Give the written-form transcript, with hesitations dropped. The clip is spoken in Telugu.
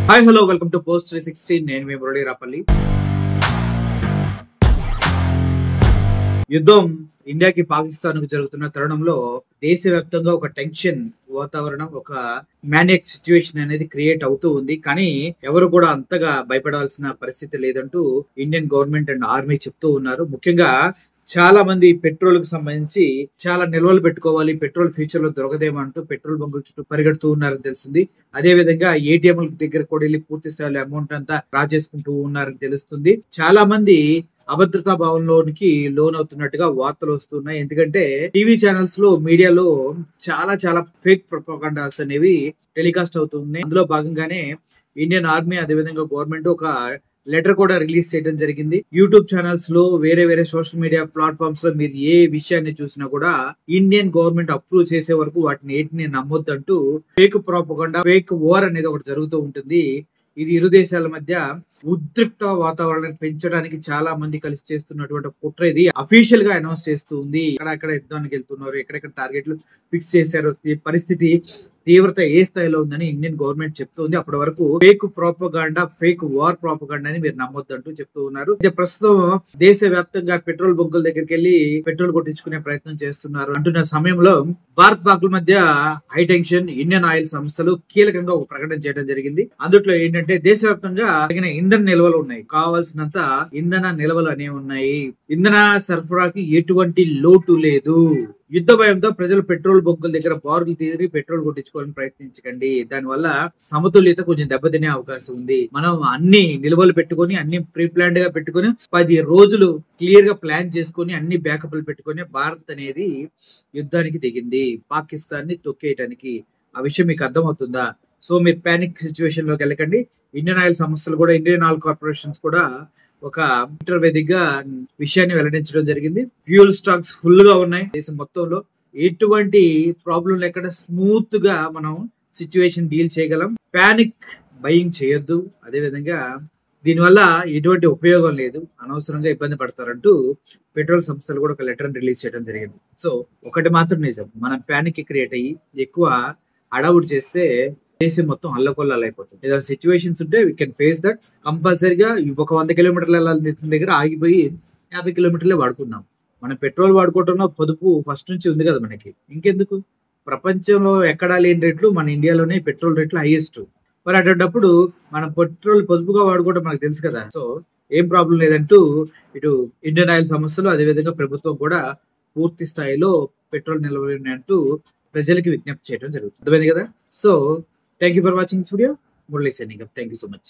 Hi hello welcome to post 360. నేను మీ మురళీ రాపల్లి. యుద్ధం ఇండియాకి పాకిస్తాన్ కు జరుగుతున్న తరుణంలో దేశవ్యాప్తంగా ఒక టెన్షన్ వాతావరణం, ఒక మ్యానియక్ సిచ్యువేషన్ అనేది క్రియేట్ అవుతూ ఉంది. కానీ ఎవరు కూడా అంతగా భయపడాల్సిన పరిస్థితి లేదంటూ ఇండియన్ గవర్నమెంట్ అండ్ ఆర్మీ చెప్తూ ఉన్నారు. ముఖ్యంగా చాలా మంది పెట్రోల్ కు సంబంధించి చాలా నిల్వలు పెట్టుకోవాలి, పెట్రోల్ ఫ్యూచర్ లో దొరకదేమంటూ పెట్రోల్ బంకుల చుట్టూ పరిగెడుతూ ఉన్నారని తెలిసింది. అదే విధంగా ఏటీఎంల దగ్గర కూడా వెళ్ళి పూర్తి స్థాయిలో అమౌంట్ అంతా డ్రా చేసుకుంటూ ఉన్నారని తెలుస్తుంది. చాలా మంది అభద్రతా భావంలోనికి లోన్ అవుతున్నట్టుగా వార్తలు వస్తున్నాయి. ఎందుకంటే టీవీ ఛానల్స్ లో, మీడియాలో చాలా ఫేక్ ప్రొపగండాస్ అనేవి టెలికాస్ట్ అవుతున్నాయి. అందులో భాగంగానే ఇండియన్ ఆర్మీ అదేవిధంగా గవర్నమెంట్ ఒక లెటర్ కూడా రిలీజ్ చేయడం జరిగింది. యూట్యూబ్ ఛానల్స్ లో, వేరే సోషల్ మీడియా ప్లాట్ఫామ్స్ లో మీరు ఏ విషయాన్ని చూసినా కూడా ఇండియన్ గవర్నమెంట్ అప్రూవ్ చేసే వరకు వాటిని ఏటిని నమ్మొద్దంటూ ఫేక్ ప్రాపగండా, ఫేక్ వార్ అనేది ఒకటి జరుగుతూ ఉంటుంది. ఇది ఇరు దేశాల మధ్య ఉద్రిక్త వాతావరణాన్ని పెంచడానికి చాలా మంది కలిసి చేస్తున్నటువంటి కుట్ర. ఇది అఫీషియల్ గా అనౌన్స్ చేస్తూ ఉంది. ఎక్కడెక్కడ యుద్ధానికి వెళ్తున్నారు, ఎక్కడెక్కడ టార్గెట్లు ఫిక్స్ చేశారు, పరిస్థితి తీవ్రత ఏ స్థాయిలో ఉందని ఇండియన్ గవర్నమెంట్ చెప్తుంది. అప్పటి వరకు fake propaganda, fake war propaganda అని మీరు నమ్మొద్దంటూ చెప్తూ ఉన్నారు. ఇది ప్రస్తుతం దేశ వ్యాప్తంగా పెట్రోల్ బంకుల దగ్గరికి వెళ్లి పెట్రోల్ కొట్టించుకునే ప్రయత్నం చేస్తున్నారు అంటున్న సమయంలో భారత్ పాక్ మధ్య హై టెన్షన్, ఇండియన్ ఆయిల్ సంస్థలు కీలకంగా ఒక ప్రకటన చేయడం జరిగింది. అందులో ఏంటంటే దేశవ్యాప్తంగా తగిన ఇంధన నిల్వలు ఉన్నాయి, కావాల్సినంత ఇంధన నిల్వలు అనేవి ఉన్నాయి, ఇంధన సరఫరాకి ఎటువంటి లోటు లేదు. యుద్ధ భయంతో ప్రజలు పెట్రోల్ బంకుల దగ్గర బారులు తీరి పెట్రోల్ కొట్టించుకోవాలని ప్రయత్నించకండి. దానివల్ల సమతుల్యత కొంచెం దెబ్బతినే అవకాశం ఉంది. మనం అన్ని నిల్వలు పెట్టుకొని, అన్ని ప్రీ ప్లాన్డ్ గా పెట్టుకొని 10 రోజులు క్లియర్ గా ప్లాన్ చేసుకొని, అన్ని బ్యాకప్లు పెట్టుకొని భారత్ అనేది యుద్ధానికి దిగింది పాకిస్తాన్ ని తొక్కేయడానికి. ఆ విషయం మీకు అర్థమవుతుందా? సో మీరు పానిక్ సిచ్యువేషన్ లోకి వెళ్ళకండి. ఇండియన్ ఆయిల్ సంస్థలు కూడా, ఇండియన్ ఆయిల్ కార్పొరేషన్స్ కూడా ఒక ట్విట్టర్ వేదికగా విషయాన్ని వెల్లడించడం జరిగింది. ఫ్యూయల్ స్టాక్స్ ఫుల్ గా ఉన్నాయి దేశం మొత్తంలో. ఎటువంటి ప్రాబ్లం లేకుండా స్మూత్ గా మనం సిచ్యువేషన్ డీల్ చేయగలం. పానిక్ బయింగ్ చేయొద్దు. అదే విధంగా దీనివల్ల ఎటువంటి ఉపయోగం లేదు, అనవసరంగా ఇబ్బంది పడతారంటూ పెట్రోల్ సంస్థలు కూడా ఒక లెటర్ రిలీజ్ చేయడం జరిగింది. సో ఒకటి మాత్రం నిజం, మనం పానిక్ క్రియేట్ అయ్యి ఎక్కువ అడవుడు చేస్తే దేశం మొత్తం అల్లకొల్లాలు అయిపోతుంది. ఏదైనా సిచ్యువేషన్స్ ఉంటే వీ కెన్ ఫేస్ దట్. కంపల్సరీగా ఒక 100 కిలోమీటర్ల దగ్గర ఆగిపోయి 50 కిలోమీటర్లే వాడుకుందాం. మనం పెట్రోల్ వాడుకోవడంలో పొదుపు ఫస్ట్ నుంచి ఉంది కదా మనకి, ఇంకెందుకు? ప్రపంచంలో ఎక్కడా లేని రేట్లు మన ఇండియాలోనే పెట్రోల్ రేట్లు హైయెస్ట్. మరి అటువంటిప్పుడు మనం పెట్రోల్ పొదుపుగా వాడుకోవడం మనకు తెలుసు కదా. సో ఏం ప్రాబ్లం లేదంటూ ఇటు ఇండియన్ ఆయిల్ సంస్థలు, అదేవిధంగా ప్రభుత్వం కూడా పూర్తి స్థాయిలో పెట్రోల్ నిల్వలు ఉన్నాయంటూ ప్రజలకి విజ్ఞప్తి చేయడం జరుగుతుంది. అర్థమైంది కదా? So thank you for watching this video. Murali signing off. Thank you so much.